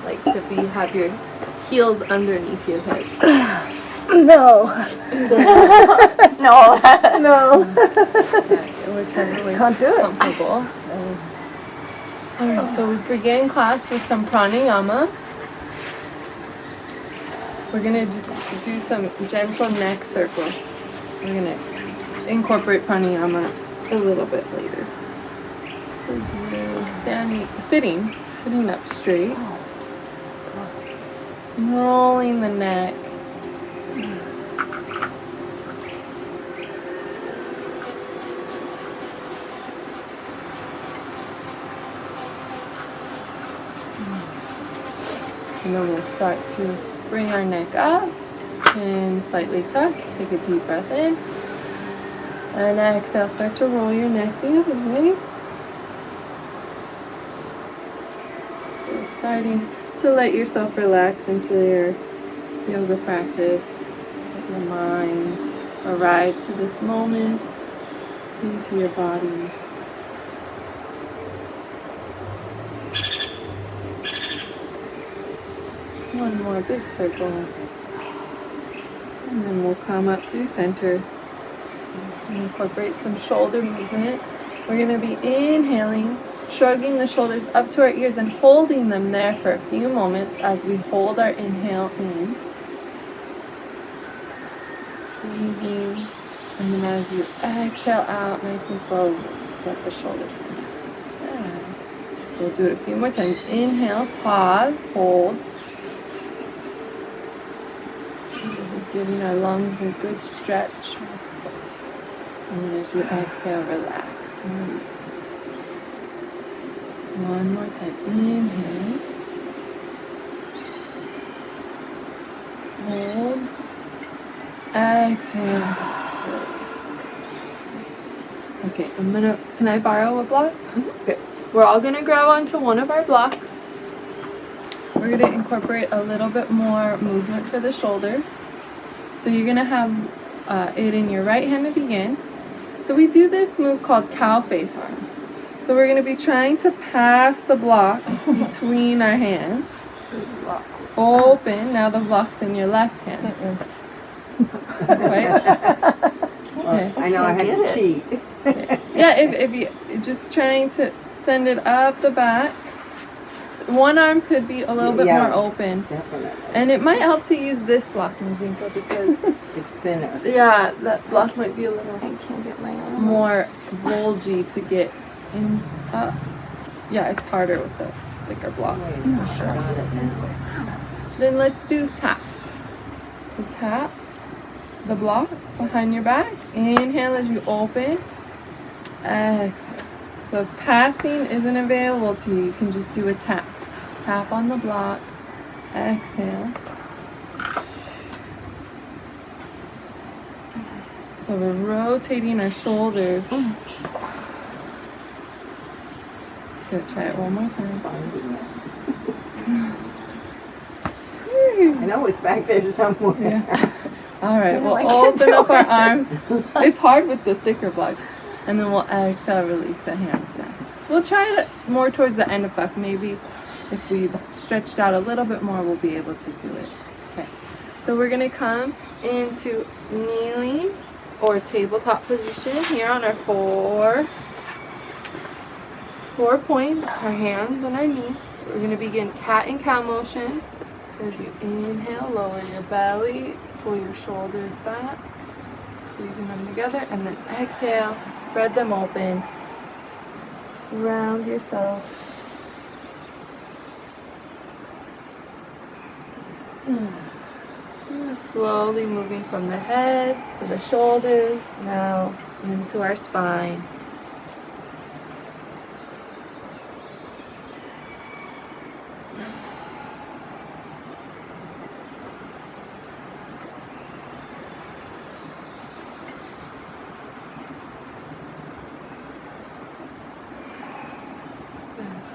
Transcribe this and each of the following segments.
Like to have your heels underneath your hips. No. No. No. Whichever way is Can't do it. comfortable. Alright, so we begin class with some pranayama. We're going to just do some gentle neck circles. We're going to incorporate pranayama a little bit later. So just sitting up straight. Rolling the neck. And then we'll start to bring our neck up and slightly tuck. Take a deep breath in. And exhale, start to roll your neck the other way. You're starting to let yourself relax into your yoga practice. Let your mind arrive to this moment, into your body. One more big circle. And then we'll come up through center. And incorporate some shoulder movement. We're going to be inhaling, shrugging the shoulders up to our ears and holding them there for a few moments as we hold our inhale in. Squeezing. And then as you exhale out, nice and slow, let the shoulders come down. We'll do it a few more times. Inhale, pause, hold. Giving our lungs a good stretch. And then as you exhale, relax and release. One more time. Inhale. Hold. Exhale. Release. Okay, can I borrow a block? Okay. We're all gonna grab onto one of our blocks. We're gonna incorporate a little bit more movement for the shoulders. So you're gonna have it in your right hand to begin. So we do this move called cow face arms. So we're gonna be trying to pass the block between our hands. Open, now the block's in your left hand. Right? Okay. I know I had to cheat. Okay. Yeah, if you just trying to send it up the back. One arm could be a little bit more open. Definitely. And it might help to use this block, Mazinka, because It's thinner. yeah, that block might be a little I can't get my arm. more bulgy to get in. Yeah, it's harder with the thicker block. Wait, I got it now. Then let's do taps. So tap the block behind your back. Inhale as you open. Exhale. So if passing isn't available to you, you can just do a tap. Tap on the block. Exhale. So we're rotating our shoulders. Good, try it one more time. I know it's back there somewhere. Yeah. All right, we'll open up our arms. It's hard with the thicker blocks. And then we'll exhale, release the hands down. We'll try it more towards the end of class. Maybe if we've stretched out a little bit more, we'll be able to do it. Okay, so we're gonna come into kneeling or tabletop position here on our four points, our hands and our knees. We're gonna begin cat and cow motion. So as you inhale, lower your belly, pull your shoulders back, squeezing them together, and then exhale, spread them open, round yourself. Just slowly moving from the head to the shoulders, now into our spine.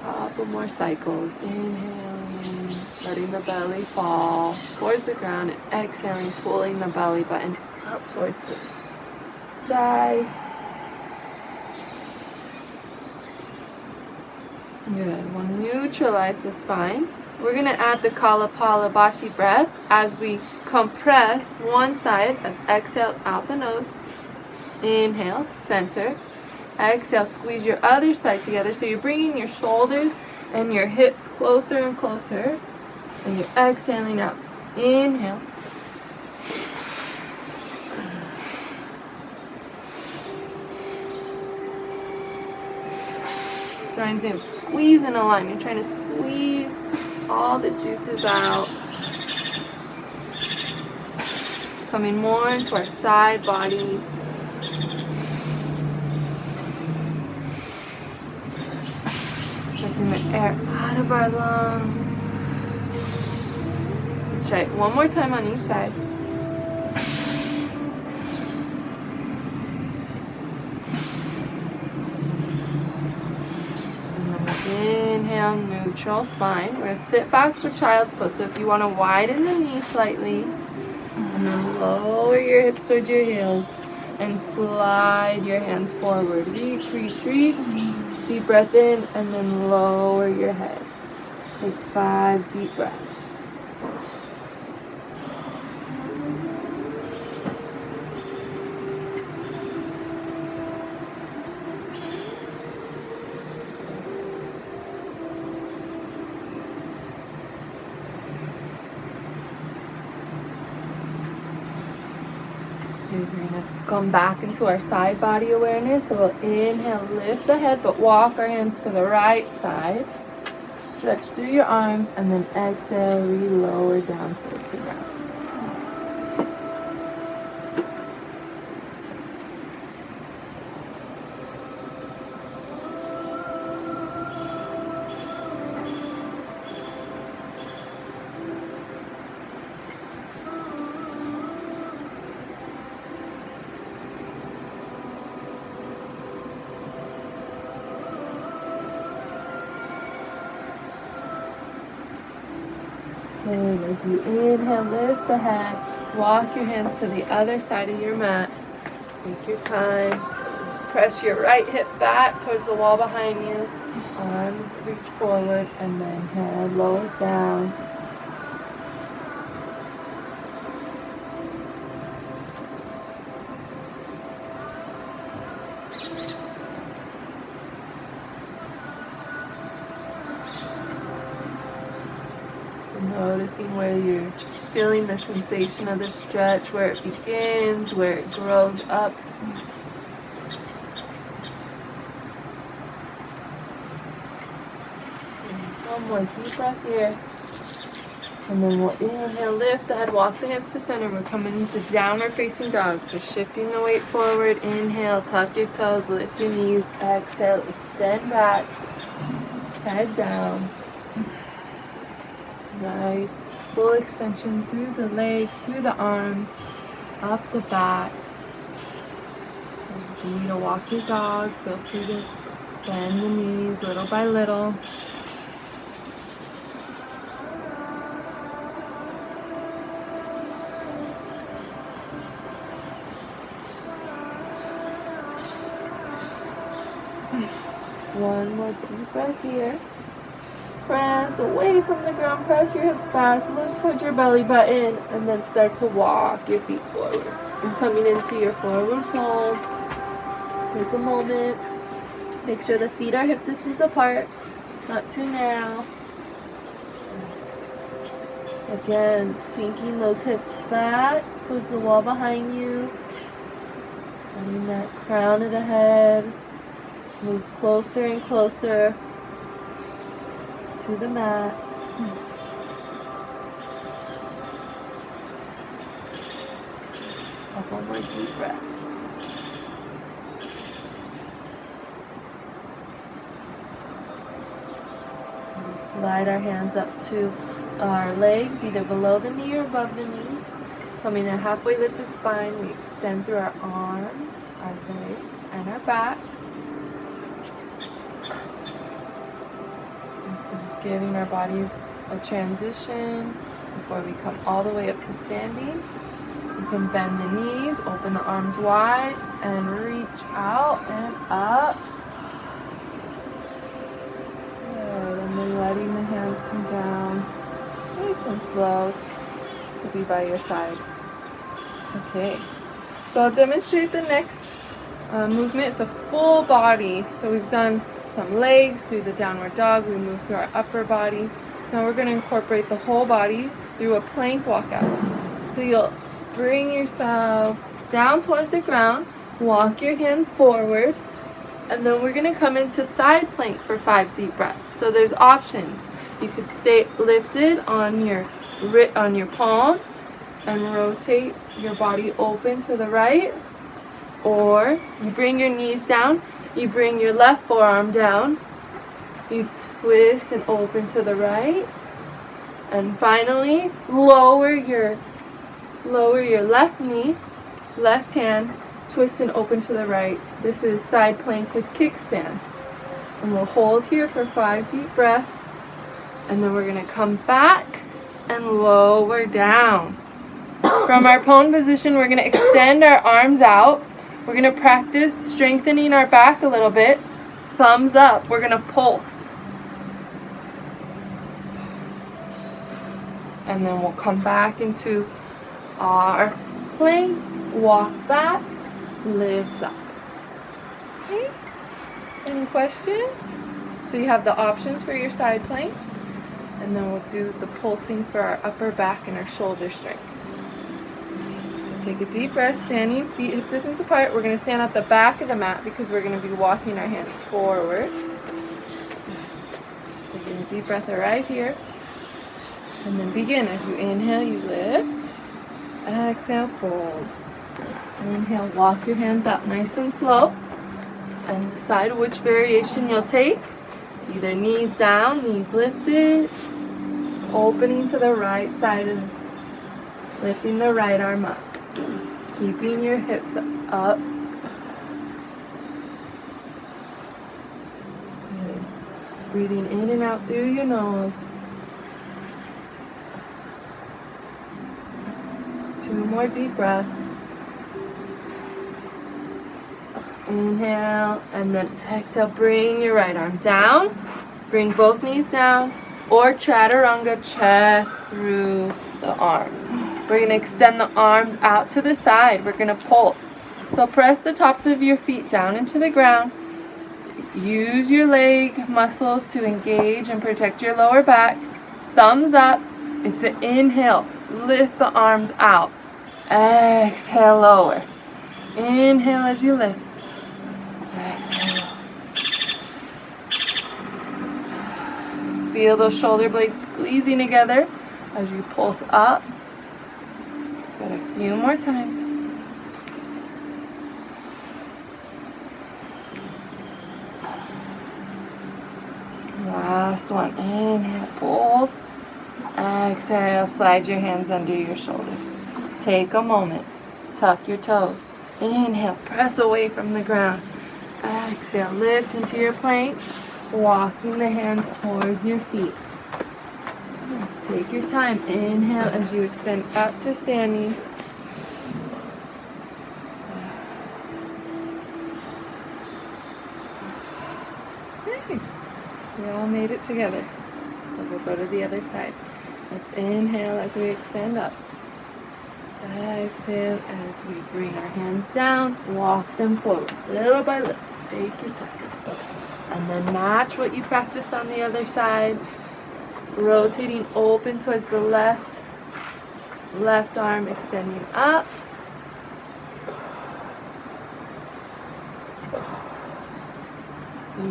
Couple more cycles. Inhaling, letting the belly fall towards the ground, and exhaling, pulling the belly button up towards the sky. Good. We'll neutralize the spine. We're going to add the kapalabhati breath as we compress one side as exhale out the nose. Inhale, center. Exhale, squeeze your other side together. So you're bringing your shoulders and your hips closer and closer. And you're exhaling out. Inhale. Trying to squeeze in a line. You're trying to squeeze all the juices out. Coming more into our side body. Pressing the air out of our lungs. Let's try it one more time on each side. Inhale, neutral spine. We're going to sit back for child's pose. So if you want to widen the knee slightly, and then lower your hips towards your heels, and slide your hands forward. Reach, reach, reach. Deep breath in, and then lower your head. Take 5 deep breaths. We're going to come back into our side body awareness. So we'll inhale, lift the head, but walk our hands to the right side. Stretch through your arms, and then exhale, re-lower down towards the ground. And as you inhale, lift the head, walk your hands to the other side of your mat. Take your time. Press your right hip back towards the wall behind you. Arms reach forward, and then head lowers down. Noticing where you're feeling the sensation of the stretch, where it begins, where it grows up. One more deep breath here. And then we'll inhale, lift the head, walk the hands to center. We're coming into downward facing dog. So shifting the weight forward. Inhale, tuck your toes, lift your knees. Exhale, extend back. Head down. Nice. Full extension through the legs, through the arms, up the back. If you need to walk your dog, feel free to bend the knees little by little. One more deep breath here. Press away from the ground, press your hips back, look towards your belly button, and then start to walk your feet forward. And coming into your forward fold, take a moment, make sure the feet are hip distance apart, not too narrow. Again, sinking those hips back towards the wall behind you, letting that crown of the head move closer and closer to the mat. Couple more deep breaths. And slide our hands up to our legs, either below the knee or above the knee. Coming in halfway lifted spine, we extend through our arms, our legs, and our back. Just giving our bodies a transition before we come all the way up to standing. You can bend the knees, open the arms wide, and reach out and up. Good. And then letting the hands come down. slow to be by your sides. Okay, so I'll demonstrate the next movement. It's a full body. So we've done some legs through the downward dog. We moved through our upper body. So now we're going to incorporate the whole body through a plank walkout. So you'll bring yourself down towards the ground, walk your hands forward, and then we're going to come into side plank for 5 deep breaths. So there's options. You could stay lifted on your palm and rotate your body open to the right, or you bring your knees down, you bring your left forearm down, you twist and open to the right, and finally lower your left knee, left hand, twist and open to the right. This is side plank with kickstand. And we'll hold here for 5 deep breaths, and then we're going to come back and lower down. From our prone position, we're going to extend our arms out. We're going to practice strengthening our back a little bit. Thumbs up. We're going to pulse. And then we'll come back into our plank, walk back, lift up. Okay? Any questions? So you have the options for your side plank, and then we'll do the pulsing for our upper back and our shoulder strength. So take a deep breath, standing, feet hip distance apart. We're going to stand at the back of the mat because we're going to be walking our hands forward. Taking a deep breath right here. And then begin. As you inhale, you lift. Exhale, fold. Inhale, walk your hands up nice and slow. And decide which variation you'll take. Either knees down, knees lifted, opening to the right side and lifting the right arm up. Keeping your hips up. Good. Breathing in and out through your nose. 2 more deep breaths. Inhale, and then exhale, bring your right arm down. Bring both knees down, or chaturanga, chest through the arms. We're going to extend the arms out to the side. We're going to pulse. So press the tops of your feet down into the ground. Use your leg muscles to engage and protect your lower back. Thumbs up. It's an inhale. Lift the arms out. Exhale, lower. Inhale as you lift. Exhale. Feel those shoulder blades squeezing together as you pulse up. Got a few more times. Last one. Inhale, pulse. Exhale, slide your hands under your shoulders. Take a moment. Tuck your toes. Inhale, press away from the ground. Exhale, lift into your plank, walking the hands towards your feet. Take your time. Inhale as you extend up to standing. Okay. We all made it together. So we'll go to the other side. Let's inhale as we extend up. Exhale as we bring our hands down, walk them forward, little by little. Take your time. And then match what you practice on the other side. Rotating open towards the left. Left arm extending up.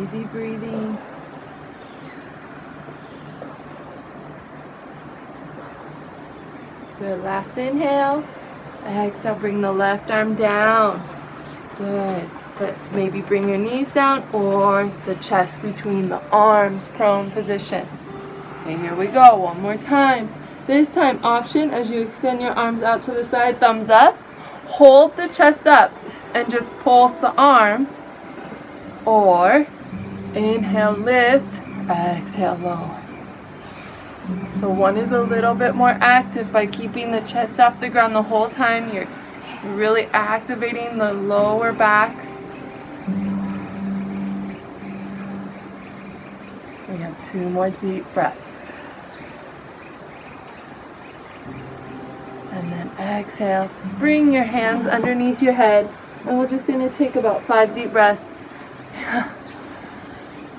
Easy breathing. Good. Last inhale. Exhale, bring the left arm down. Good. But maybe bring your knees down or the chest between the arms, prone position. Okay, here we go. One more time. This time, option as you extend your arms out to the side, thumbs up. Hold the chest up and just pulse the arms. Or inhale, lift. Exhale, lower. So one is a little bit more active by keeping the chest off the ground the whole time. You're really activating the lower back. We have 2 more deep breaths. And then exhale. Bring your hands underneath your head. And we're just going to take about 5 deep breaths.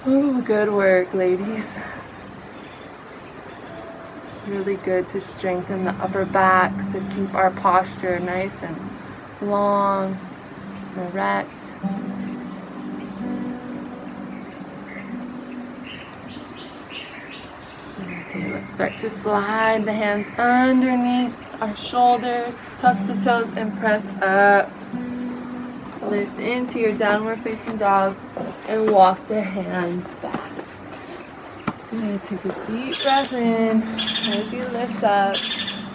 Oh, good work, ladies. It's really good to strengthen the upper backs to keep our posture nice and long, erect. Okay, let's start to slide the hands underneath our shoulders, tuck the toes and press up. Lift into your downward facing dog and walk the hands back. Good, take a deep breath in as you lift up,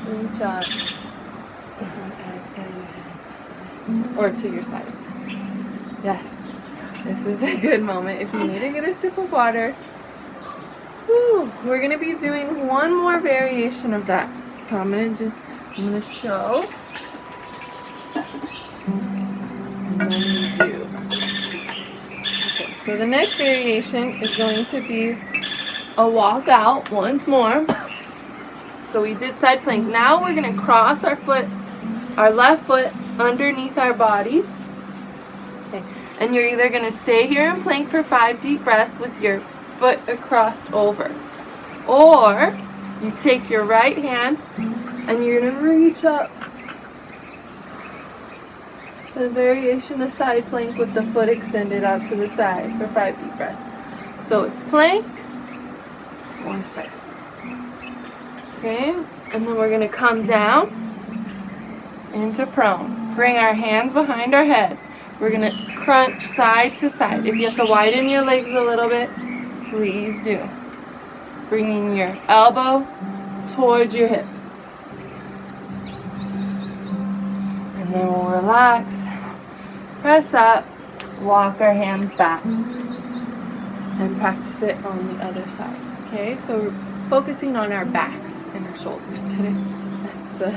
reach up, and exhale your hands back, or to your sides. Yes, this is a good moment. If you need to get a sip of water, we're going to be doing one more variation of that. So I'm going to show. And then we do. Okay, so the next variation is going to be a walkout once more. So we did side plank. Now we're going to cross our left foot underneath our bodies. Okay, and you're either going to stay here in plank for 5 deep breaths with your foot crossed over, or you take your right hand and you're going to reach up. The variation of side plank with the foot extended out to the side for 5 deep breaths. So it's plank or side. Okay, and then we're going to come down into prone. Bring our hands behind our head. We're going to crunch side to side. If you have to widen your legs a little bit, please do. Bringing your elbow towards your hip. And then we'll relax, press up, walk our hands back, and practice it on the other side. Okay, so we're focusing on our backs and our shoulders today. That's the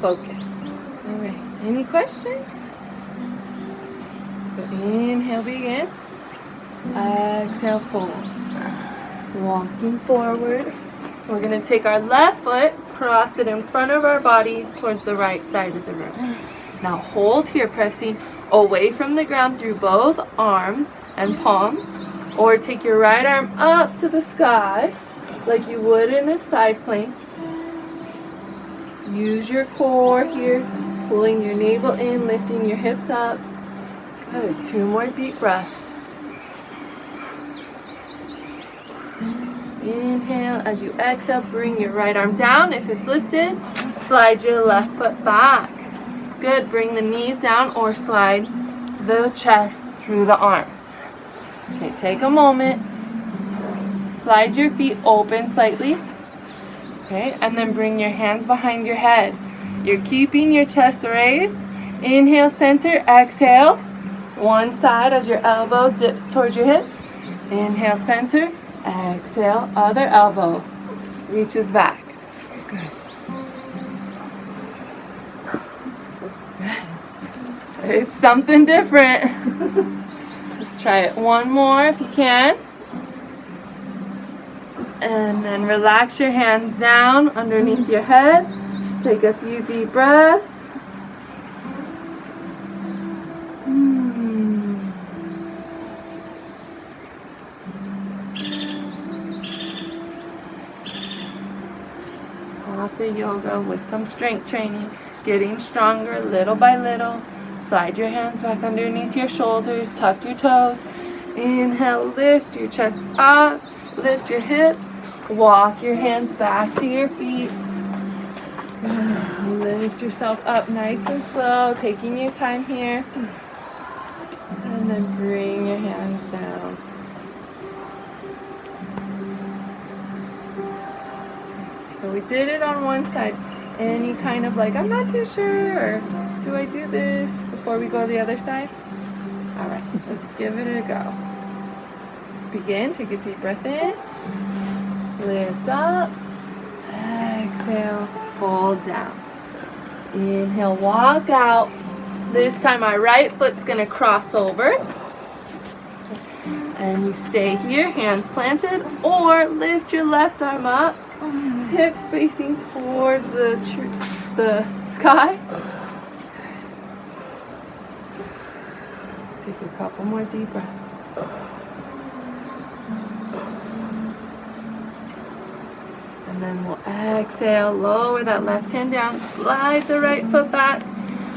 focus. All right, any questions? So inhale, begin. Exhale, fold. Walking forward. We're going to take our left foot, cross it in front of our body towards the right side of the room. Now hold here, pressing away from the ground through both arms and palms, or take your right arm up to the sky like you would in a side plank. Use your core here, pulling your navel in, lifting your hips up. Good, 2 more deep breaths. Inhale. As you exhale, bring your right arm down. If it's lifted, slide your left foot back. Good. Bring the knees down or slide the chest through the arms. Okay, take a moment. Slide your feet open slightly. Okay, and then bring your hands behind your head. You're keeping your chest raised. Inhale, center. Exhale. One side as your elbow dips towards your hip. Inhale, center. Exhale, other elbow reaches back. Good. It's something different. Try it one more if you can. And then relax your hands down underneath your head. Take a few deep breaths. Hatha yoga with some strength training, getting stronger little by little. Slide your hands back underneath your shoulders, tuck your toes. Inhale, lift your chest up, lift your hips, walk your hands back to your feet. Lift yourself up nice and slow, taking your time here. And then bring your hands down. So we did it on one side. Any kind of like, I'm not too sure, or do I do this before we go to the other side? All right, let's give it a go. Let's begin. Take a deep breath in. Lift up. Exhale. Fold down. Inhale, walk out. This time our right foot's going to cross over. And you stay here, hands planted, or lift your left arm up. hips facing towards the sky. Take a couple more deep breaths. And then we'll exhale, lower that left hand down, slide the right foot back,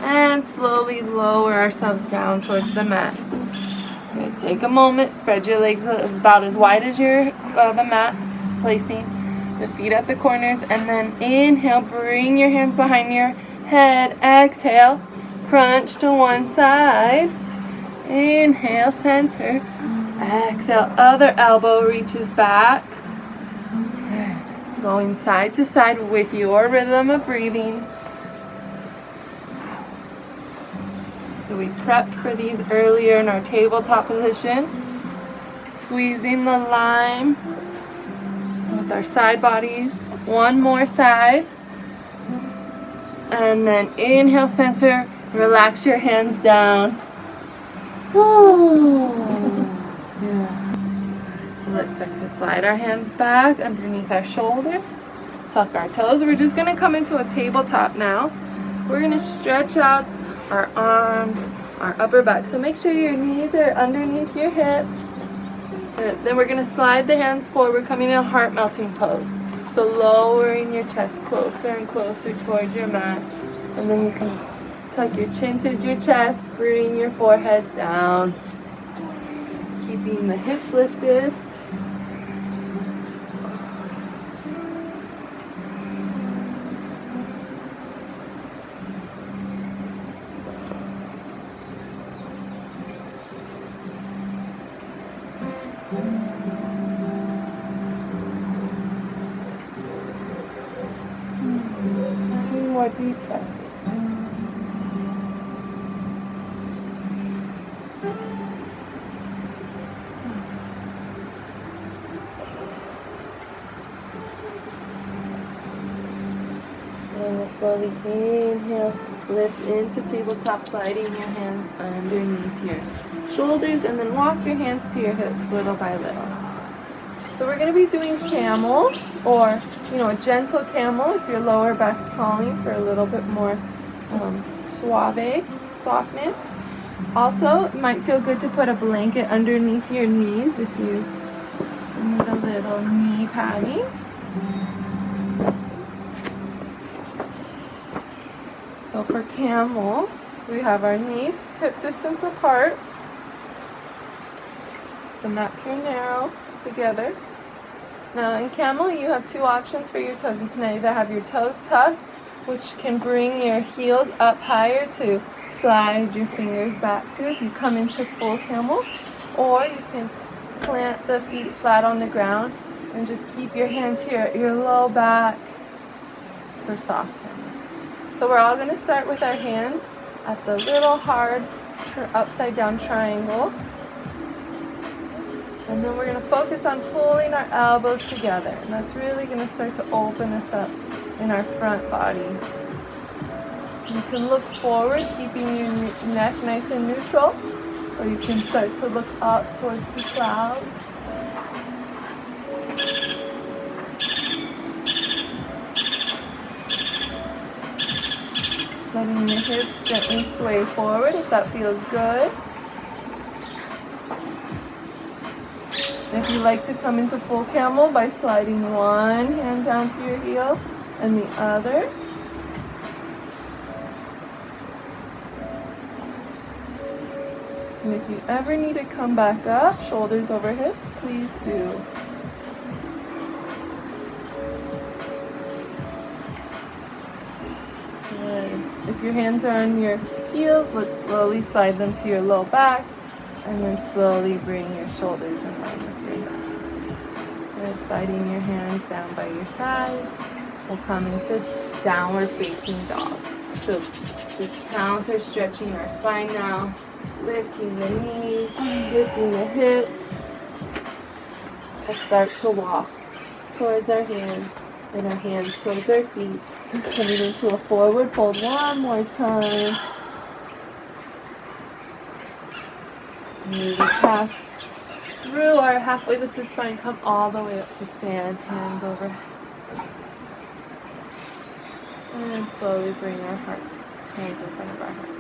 and slowly lower ourselves down towards the mat. Okay, take a moment, spread your legs about as wide as the mat is placing, the feet at the corners, and then inhale, bring your hands behind your head, exhale, crunch to one side, inhale, center, exhale, other elbow reaches back. Going side to side with your rhythm of breathing. So we prepped for these earlier in our tabletop position. Squeezing the line with our side bodies. One more side. And then inhale, center. Relax your hands down. Woo. Yeah. So let's start to slide our hands back underneath our shoulders. Tuck our toes. We're just going to come into a tabletop now. We're going to stretch out our arms, our upper back. So make sure your knees are underneath your hips. Then we're going to slide the hands forward, coming in a heart melting pose. So lowering your chest closer and closer towards your mat. And then you can tuck your chin to your chest, bring your forehead down. Keeping the hips lifted. More deep breaths. And we'll slowly inhale, lift into tabletop, sliding your hands underneath your shoulders, and then walk your hands to your hips little by little. So we're going to be doing camel, or a gentle camel if your lower back's calling for a little bit more softness. Also, it might feel good to put a blanket underneath your knees if you need a little knee padding. So for camel, we have our knees hip distance apart. So not too narrow together. Now in camel, you have two options for your toes. You can either have your toes tucked, which can bring your heels up higher to slide your fingers back to if you come into full camel, or you can plant the feet flat on the ground and just keep your hands here at your low back for soft camel. So we're all going to start with our hands at the little hard upside down triangle. And then we're going to focus on pulling our elbows together. And that's really going to start to open us up in our front body. You can look forward, keeping your neck nice and neutral. Or you can start to look up towards the clouds. Letting your hips gently sway forward if that feels good. If you like to come into full camel by sliding one hand down to your heel and the other. And if you ever need to come back up, shoulders over hips, please do. Good. If your hands are on your heels, let's slowly slide them to your low back. And then slowly bring your shoulders in line with your hips. Good. Sliding your hands down by your sides. We'll come into downward facing dog. So just counter stretching our spine now. Lifting the knees, lifting the hips. We'll start to walk towards our hands and our hands towards our feet. Coming into a forward fold one more time. Maybe pass through our halfway lifted spine, come all the way up to stand, hands over. And slowly bring our hands in front of our hearts.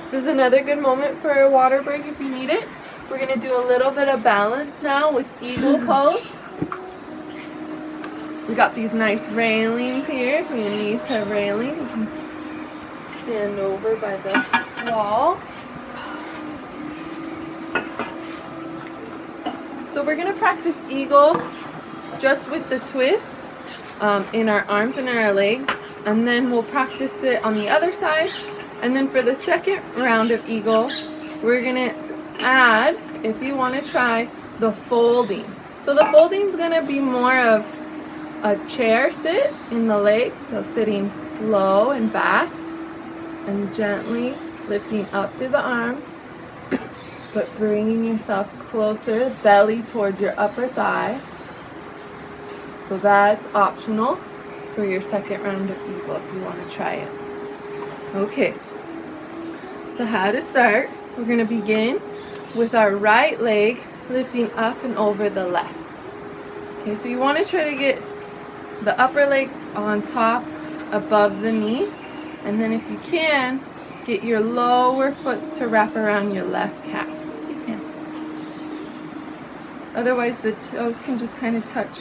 This is another good moment for a water break if you need it. We're going to do a little bit of balance now with eagle pose. We got these nice railings here. If you need to railing, you can stand over by the wall. So we're going to practice eagle just with the twist in our arms and in our legs, and then we'll practice it on the other side. And then for the second round of eagle, we're going to add, if you want to try, the folding. So the folding is going to be more of a chair sit in the legs, so sitting low and back and gently lifting up through the arms, but bringing yourself closer, belly towards your upper thigh. So that's optional for your second round of eagle if you want to try it. Okay, so how to start, we're going to begin with our right leg lifting up and over the left. Okay, so you want to try to get the upper leg on top above the knee, and then if you can, get your lower foot to wrap around your left calf. You can. Otherwise the toes can just kind of touch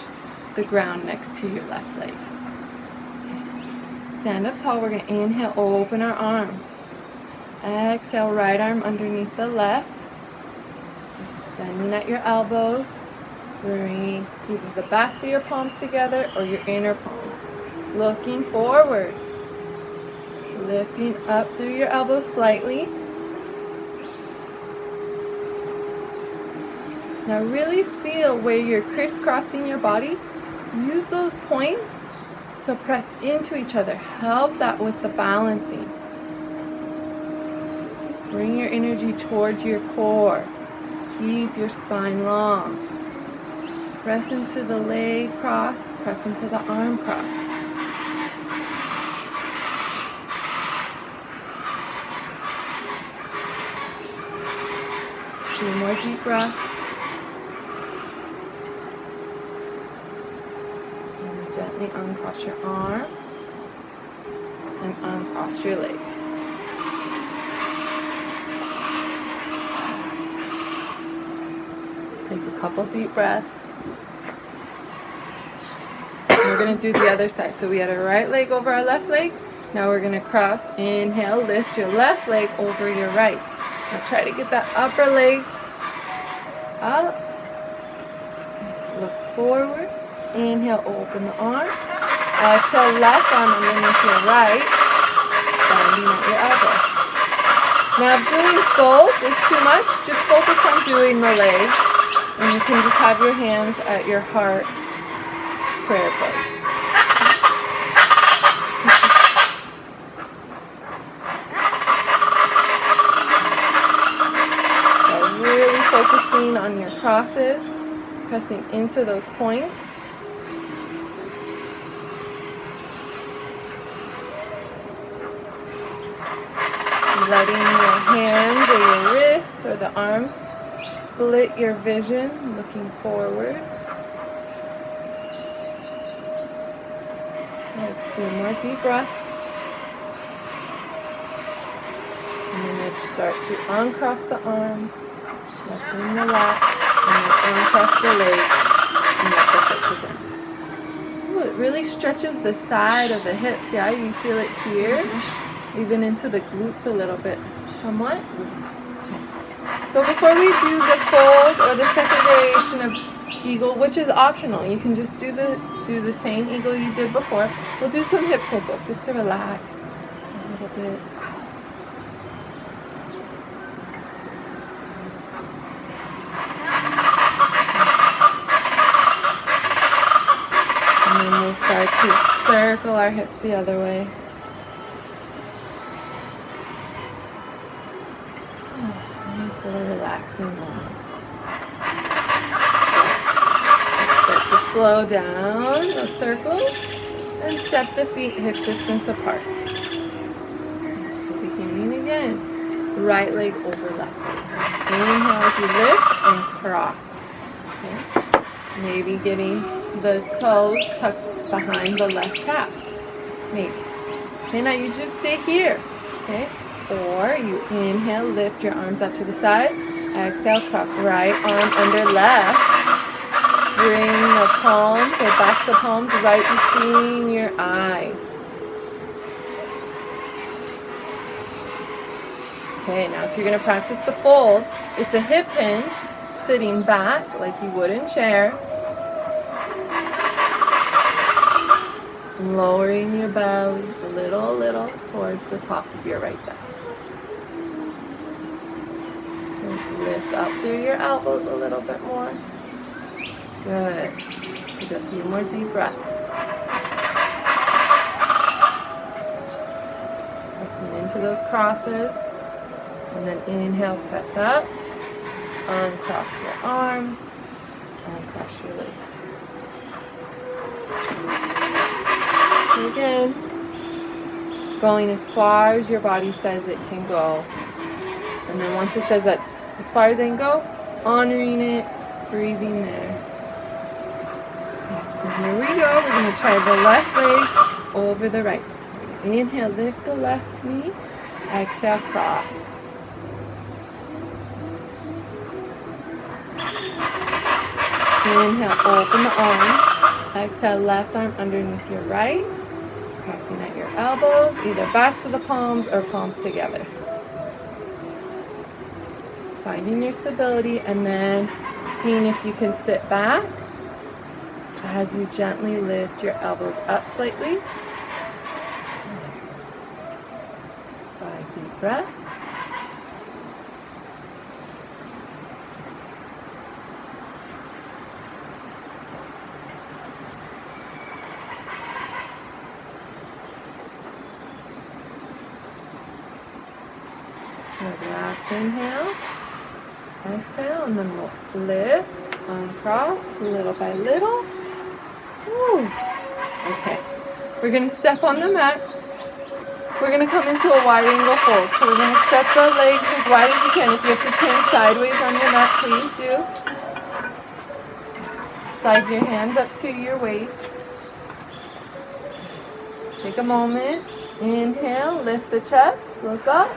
the ground next to your left leg. Okay. Stand up tall. We're going to inhale, open our arms. Exhale, right arm underneath the left. Bending at your elbows. Bring either the backs of your palms together or your inner palms. Looking forward. Lifting up through your elbows slightly. Now really feel where you're crisscrossing your body. Use those points to press into each other. Help that with the balancing. Bring your energy towards your core. Keep your spine long. Press into the leg cross, press into the arm cross. Few more deep breaths. And gently uncross your arm and uncross your leg. Take a couple deep breaths. We're going to do the other side. So we had our right leg over our left leg. Now we're going to cross. Inhale, lift your left leg over your right. Now try to get that upper leg up. Look forward. Inhale, open the arms. Exhale, left arm underneath your right. Bending at your elbow. Now if doing both is too much, just focus on doing the legs. And you can just have your hands at your heart. Prayer pose. So really focusing on your crosses, pressing into those points. Letting your hands or your wrists or the arms split your vision, looking forward. Two more deep breaths. And then you start to uncross the arms, let them relax, and then uncross the legs, and let the hips again. Ooh, it really stretches the side of the hips, yeah? You feel it here, even into the glutes a little bit, somewhat. Okay. So before we do the fold or the second variation of eagle, which is optional, you can just do the same eagle you did before. We'll do some hip circles just to relax a little bit. And then we'll start to circle our hips the other way. Nice little relaxing moment. To slow down those circles and step the feet hip distance apart. So beginning again, right leg over left leg. Inhale as you lift and cross. Okay. Maybe getting the toes tucked behind the left calf. Neat. Okay, now you just stay here. Okay? Or you inhale, lift your arms up to the side. Exhale, cross right arm under left. Bring the palms or backs of palms right between your eyes. Okay, now if you're going to practice the fold, it's a hip hinge, sitting back like you would in chair. Lowering your belly a little towards the top of your right thigh. Lift up through your elbows a little bit more. Good. Take a few more deep breaths. Listen into those crosses. And then inhale, press up. Uncross your arms. Uncross your legs. And again, going as far as your body says it can go. And then once it says that's as far as it can go, honoring it, breathing there. Okay, so here we go. We're going to try the left leg over the right. Inhale, lift the left knee. Exhale, cross. Inhale, open the arms. Exhale, left arm underneath your right. Crossing at your elbows, either backs of the palms or palms together. Finding your stability and then seeing if you can sit back as you gently lift your elbows up slightly. 5 deep breaths. Good. Last inhale. Exhale, and then we'll lift, uncross, little by little. Woo. Okay. We're going to step on the mats. We're going to come into a wide angle fold. So we're going to step the legs as wide as you can. If you have to turn sideways on your mat, please do. Slide your hands up to your waist. Take a moment. Inhale, lift the chest, look up.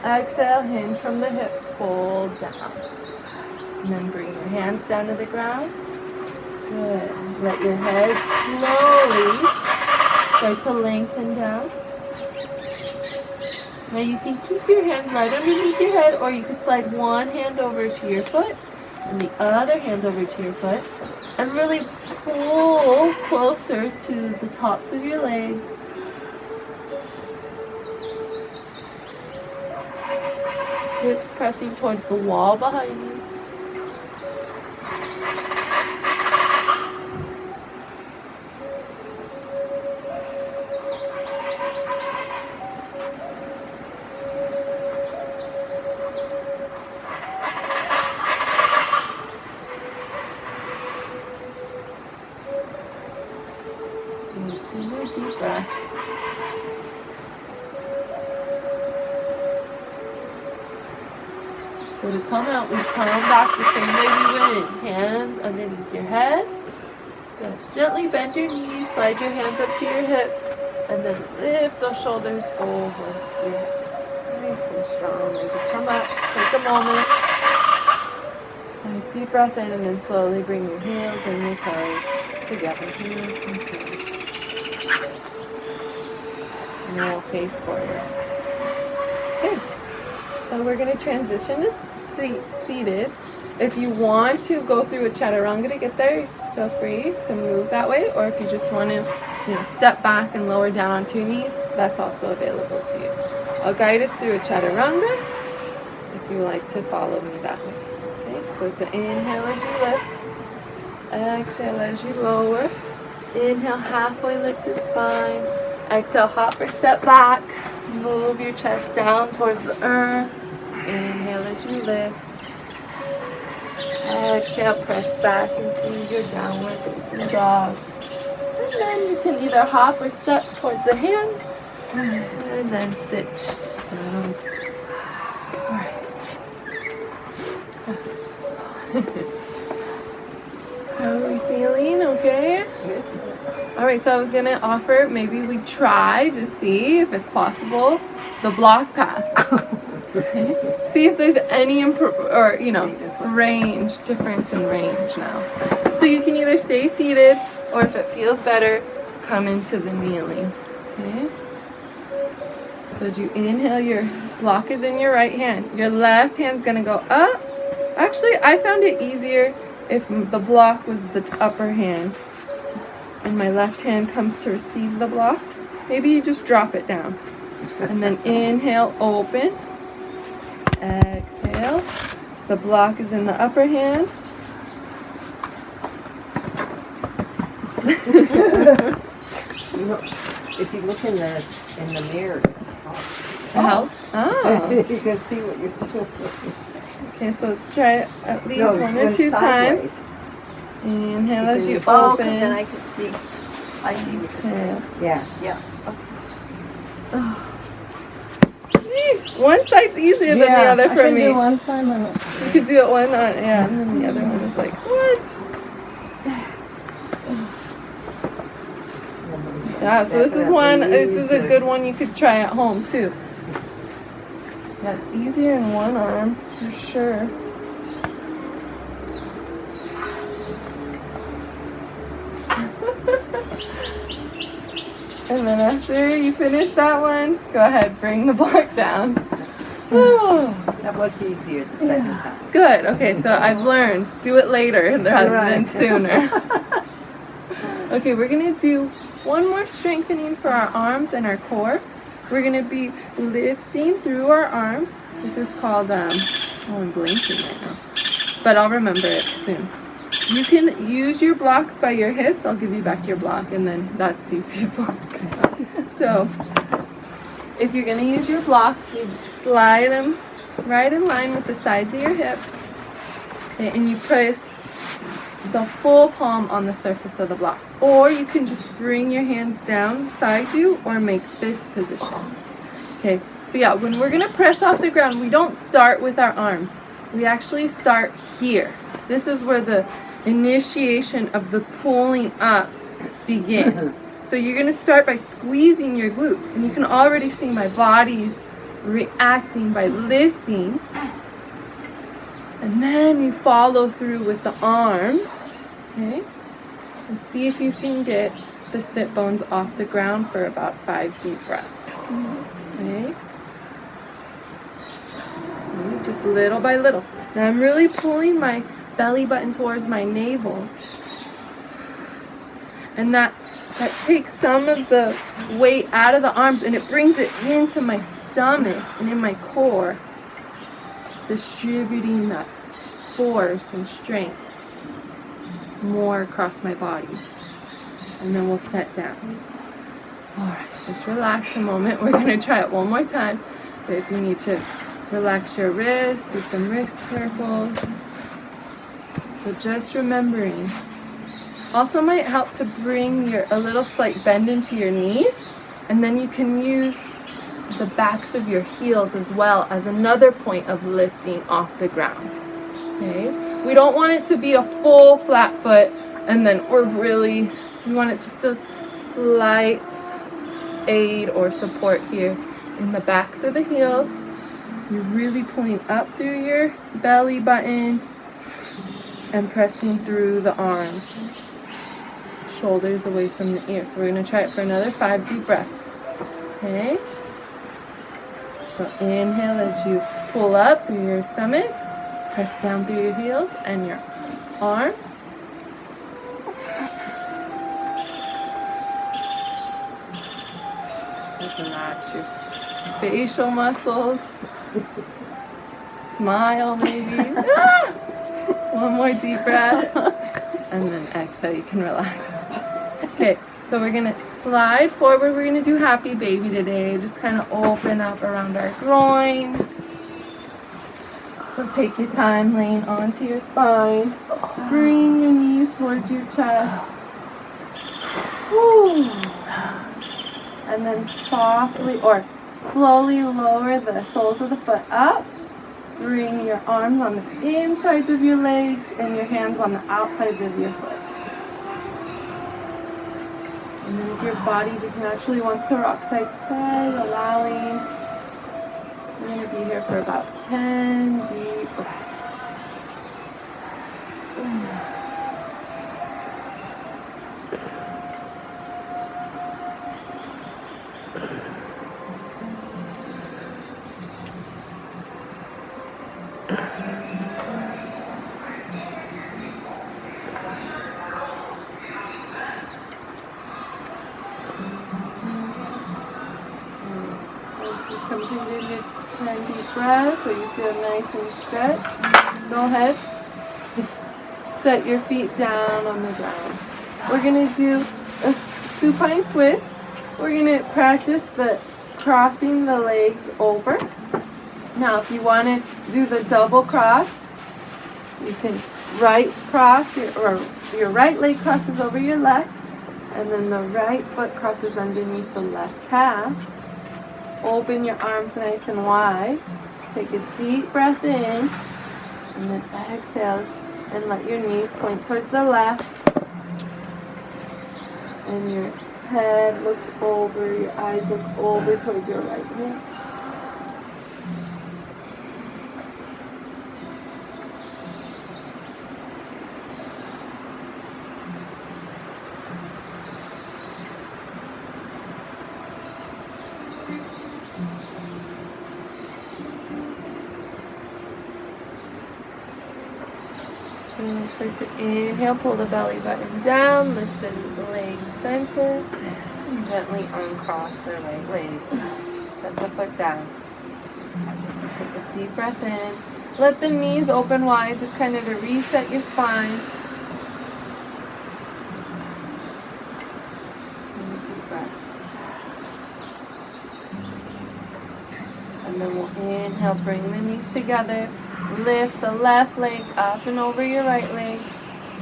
Exhale, hinge from the hips, fold down. And then bring your hands down to the ground. Good. Let your head slowly start to lengthen down. Now you can keep your hands right underneath your head, or you could slide one hand over to your foot and the other hand over to your foot and really pull closer to the tops of your legs. Hips pressing towards the wall behind you. And 2 more deep breaths. So to come out, we come back the same way we went in. Hands underneath your head. Good. Gently bend your knees, slide your hands up to your hips, and then lift those shoulders over your hips. Nice and strong. As you come up, take a moment. Nice deep breath in, and then slowly bring your heels and your toes together. Heels and toes. And then we'll face forward. Okay. So we're going to transition to seated. If you want to go through a chaturanga to get there, feel free to move that way. Or if you just want to, step back and lower down onto your knees, that's also available to you. I'll guide us through a chaturanga if you like to follow me that way. Okay, so it's an inhale as you lift. Exhale as you lower. Inhale, halfway lifted spine. Exhale, hop or step back. Move your chest down towards the earth. Inhale as you lift. Exhale, press back into your downward facing dog. And then you can either hop or step towards the hands. And then sit down. Alright. How are we feeling? Okay? All right, so I was gonna offer maybe we try to see if it's possible the block pass. Okay. See if there's any range difference in range now. So you can either stay seated or if it feels better, come into the kneeling. Okay. So as you inhale, your block is in your right hand. Your left hand's gonna go up. Actually, I found it easier if the block was the upper hand and my left hand comes to receive the block. Maybe you just drop it down. And then inhale, open. Exhale. The block is in the upper hand. You know, if you look in the mirror, The house? Oh. you can see what you're doing. Okay, so let's try it at least No, one it's or two sideways. times. Inhale as you Oh, open. then I can see. I see what you're saying. Exhale. Yeah, yeah. One side's easier than the other for me. do one side, but You could do it one on, yeah, and then the other one is like, what? Yeah, so this is a good one you could try at home too. Yeah, it's easier in one arm, for sure. And then after you finish that one, go ahead, bring the block down. Oh, That was easier the second time. good. Okay, so I've learned. Do it later rather than Right. sooner. Okay, we're gonna do one more strengthening for our arms and our core. We're gonna be lifting through our arms. This is called, I'm blinking right now, but I'll remember it soon. You can use your blocks by your hips. I'll give you back your block, and then that's Cece's block. So, if you're gonna use your blocks, you slide them right in line with the sides of your hips, okay, and you place the full palm on the surface of the block. Or you can just bring your hands down beside you or make fist position. Okay, so yeah, when we're gonna press off the ground, we don't start with our arms. We actually start here. This is where the initiation of the pulling up begins. So you're gonna start by squeezing your glutes, and you can already see my body's reacting by lifting. And then you follow through with the arms, okay? And see if you can get the sit bones off the ground for about 5 deep breaths, okay? So just little by little. Now I'm really pulling my belly button towards my navel. And that takes some of the weight out of the arms and it brings it into my stomach and in my core, distributing that force and strength more across my body. And then we'll set down. Alright, just relax a moment. We're going to try it one more time. But if you need to relax your wrists, do some wrist circles. So just remembering. Also might help to bring a little slight bend into your knees, and then you can use the backs of your heels as well as another point of lifting off the ground. Okay? We don't want it to be a full flat foot, and then we want it just a slight aid or support here in the backs of the heels. You're really pulling up through your belly button and pressing through the arms. Shoulders away from the ears. So we're going to try it for another 5 deep breaths. Okay? So inhale as you pull up through your stomach. Press down through your heels and your arms. Just relax your facial muscles. Smile maybe. One more deep breath. And then exhale, you can relax. Okay, so we're gonna slide forward. We're gonna do happy baby today. Just kind of open up around our groin. So take your time laying onto your spine. Bring your knees towards your chest. Woo. And then softly or slowly lower the soles of the foot up. Bring your arms on the insides of your legs and your hands on the outsides of your foot. And then if your body just naturally wants to rock side to side, allowing. We're going to be here for about 10 deep breaths. Completed your 10 deep breaths, so you feel nice and stretched. Go ahead. Set your feet down on the ground. We're going to do a supine twist. We're going to practice the crossing the legs over. Now, if you want to do the double cross, you can right cross, your right leg crosses over your left, and then the right foot crosses underneath the left calf. Open your arms nice and wide. Take a deep breath in, and then exhale, and let your knees point towards the left. And your head looks over, your eyes look over towards your right hand. And start to inhale, pull the belly button down, lift the legs center, and gently uncross the right leg. Set the foot down. Take a deep breath in. Let the knees open wide, just kind of to reset your spine. And a deep breath. And then we'll inhale, bring the knees together. Lift the left leg up and over your right leg.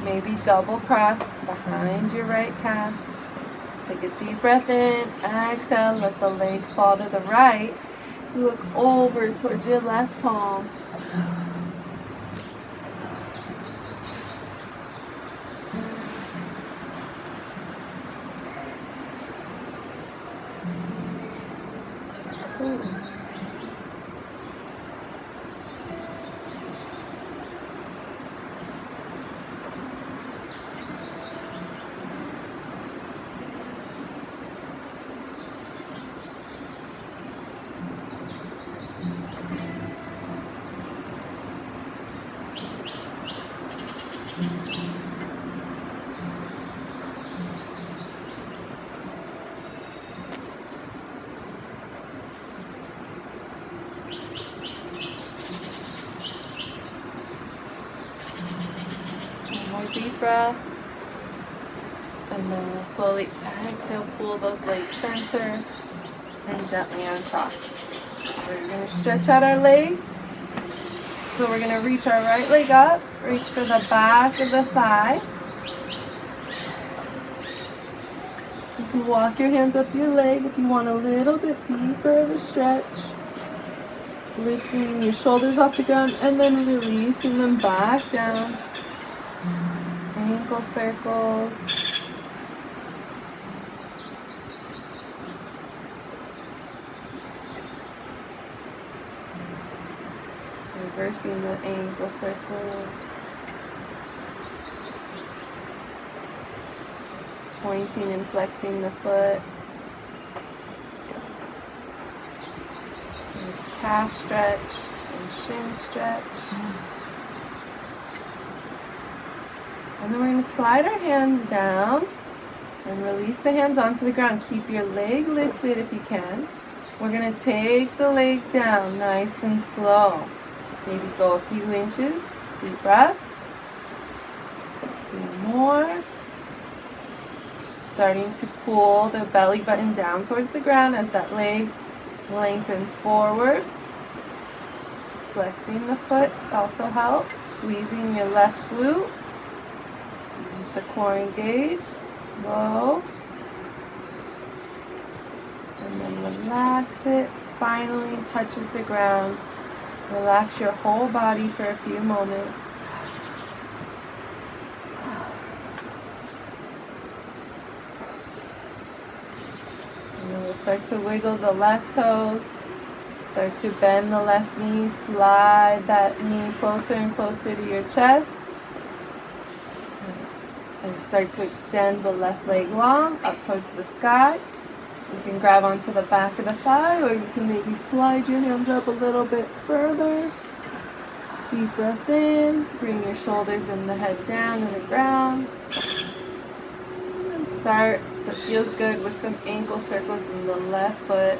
Maybe double cross behind your right calf. Take a deep breath in. Exhale. Let the legs fall to the right. Look over towards your left palm. Deep breath, and then we'll slowly exhale, pull those legs center, and gently uncross. We're going to stretch out our legs. So we're going to reach our right leg up, reach for the back of the thigh. You can walk your hands up your leg if you want a little bit deeper of a stretch. Lifting your shoulders off the ground and then releasing them back down. Ankle circles. Reversing the ankle circles. Pointing and flexing the foot. Nice calf stretch and shin stretch. And then we're going to slide our hands down and release the hands onto the ground. Keep your leg lifted if you can. We're going to take the leg down nice and slow. Maybe go a few inches. Deep breath. A few more. Starting to pull the belly button down towards the ground as that leg lengthens forward. Flexing the foot also helps. Squeezing your left glute. The core engaged, low, and then relax it. Finally touches the ground. Relax your whole body for a few moments. And then we'll start to wiggle the left toes. Start to bend the left knee, slide that knee closer and closer to your chest. And start to extend the left leg long up towards the sky. You can grab onto the back of the thigh, or you can maybe slide your hands up a little bit further. Deep breath in, bring your shoulders and the head down to the ground. And start, if it feels good, with some ankle circles in the left foot.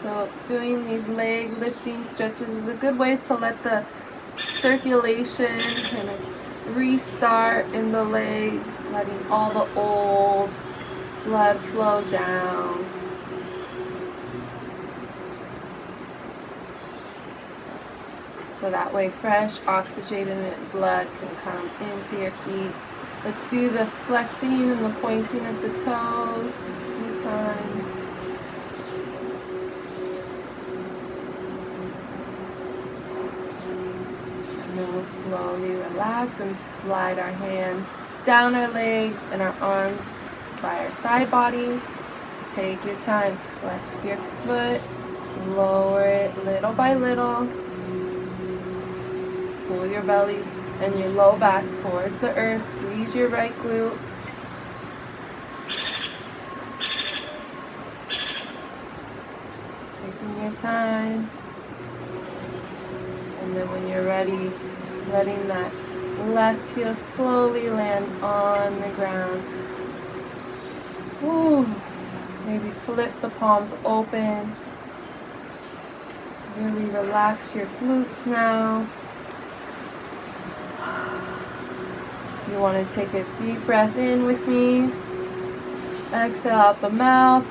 So doing these leg lifting stretches is a good way to let the circulation kind of restart in the legs, letting all the old blood flow down. So that way fresh oxygenated blood can come into your feet. Let's do the flexing and the pointing of the toes a few times. And then we'll slowly relax and slide our hands down our legs and our arms by our side bodies. Take your time, flex your foot, lower it little by little. Pull your belly and your low back towards the earth. Squeeze your right glute. Taking your time. And then when you're ready, letting that left heel slowly land on the ground. Ooh. Maybe flip the palms open. Really relax your glutes now. You want to take a deep breath in with me. Exhale out the mouth.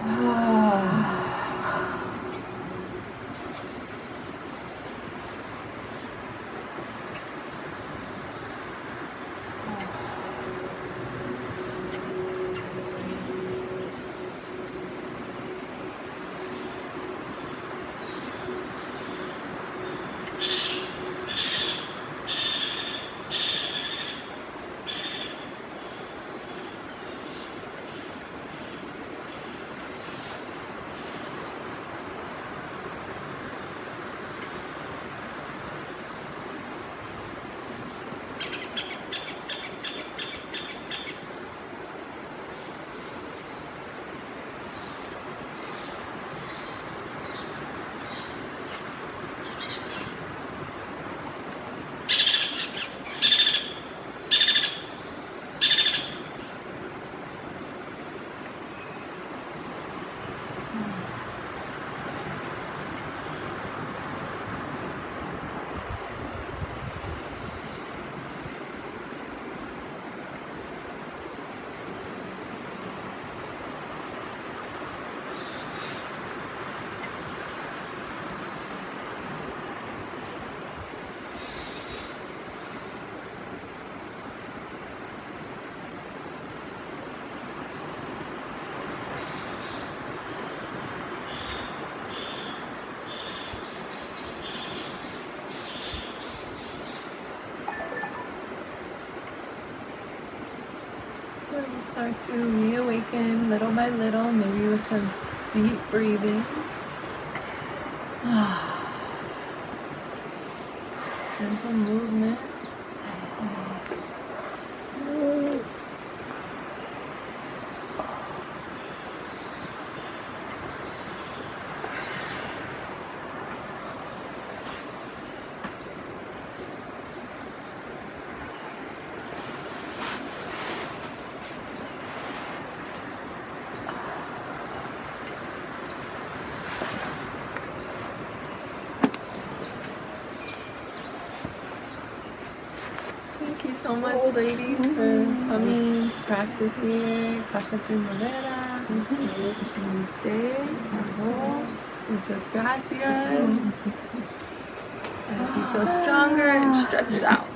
Start to reawaken little by little, maybe with some deep breathing. Gentle movement. Thank you so much, ladies, for coming to practice here. Casa Primavera. Namaste. Muchas gracias. I hope you feel stronger and stretched out.